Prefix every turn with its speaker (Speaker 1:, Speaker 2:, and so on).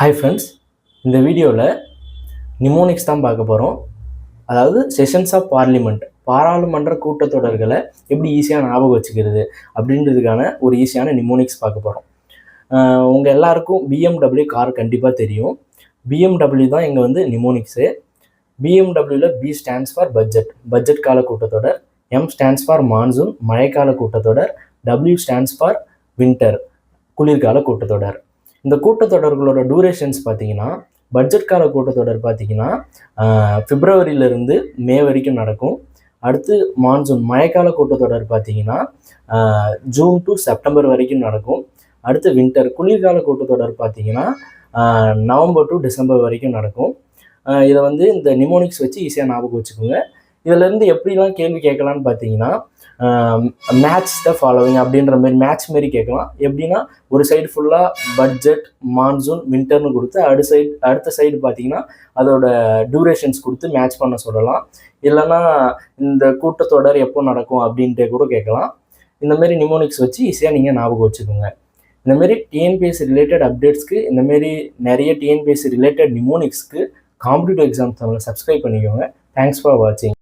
Speaker 1: Hi friends, இந்த வீடியோவில் mnemonics தான் பார்க்க போகிறோம். அதாவது செஷன்ஸ் ஆஃப் பார்லிமெண்ட், பாராளுமன்ற கூட்டத்தொடர்களை எப்படி ஈஸியாக ஞாபகம் வச்சுக்கிறது அப்படின்றதுக்கான ஒரு ஈஸியான நிமோனிக்ஸ் பார்க்க போகிறோம். உங்கள் எல்லாருக்கும் பிஎம்டபிள்யூ கார் கண்டிப்பாக தெரியும். பிஎம்டபிள்யூ தான் இங்கே வந்து நிமோனிக்ஸு. பிஎம்டபிள்யூவில் பி ஸ்டாண்ட்ஸ் ஃபார் பட்ஜெட் கால கூட்டத்தொடர், எம் ஸ்டாண்ட்ஸ் ஃபார் மான்சூன் மழைக்கால கூட்டத்தொடர், டபிள்யூ ஸ்டாண்ட்ஸ் ஃபார் வின்டர் குளிர்கால கூட்டத்தொடர். இந்த கூட்டத்தொடர்களோட டூரேஷன்ஸ் பார்த்தீங்கன்னா, பட்ஜெட் கால கூட்டத்தொடர் பார்த்தீங்கன்னா பிப்ரவரியிலேருந்து மே வரைக்கும் நடக்கும். அடுத்து மான்சூன் மழைக்கால கூட்டத்தொடர் பார்த்தீங்கன்னா ஜூன் டு செப்டம்பர் வரைக்கும் நடக்கும். அடுத்து வின்டர் குளிர்கால கூட்டத்தொடர் பார்த்தீங்கன்னா நவம்பர் டு டிசம்பர் வரைக்கும் நடக்கும். இதை வந்து இந்த நிமோனிக்ஸ் வச்சு ஈஸியாக ஞாபகம் வச்சுக்கோங்க. இதிலேருந்து எப்படிலாம் கேள்வி கேட்கலான்னு பார்த்தீங்கன்னா, மேட்ச் த ஃபாலோவிங் அப்படின்ற மாதிரி மேட்ச் மாரி கேட்கலாம். எப்படின்னா, ஒரு சைடு ஃபுல்லாக பட்ஜெட், மான்சூன், வின்டர்னு கொடுத்து அடுத்த சைடு பார்த்தீங்கன்னா அதோட டியூரேஷன்ஸ் கொடுத்து மேட்ச் பண்ண சொல்லலாம். இல்லைன்னா இந்த கூட்டத்தொடர் எப்போ நடக்கும் அப்படின்ட்டு கூட கேட்கலாம். இந்தமாரி நிமோனிக்ஸ் வச்சு ஈஸியாக நீங்கள் ஞாபகம் வச்சுக்கோங்க. இந்தமாரி டிஎன்பிஎஸ்சி ரிலேட்டட் அப்டேட்ஸ்க்கு, இந்தமாரி நிறைய டிஎன்பிஎஸ்சி ரிலேட்டட் நிமோனிக்ஸ்க்கு காம்படிட்டிவ் எக்ஸாம்ஸ் சேனலை சப்ஸ்கிரைப் பண்ணிக்கோங்க. தேங்க்ஸ் ஃபார் வாட்சிங்.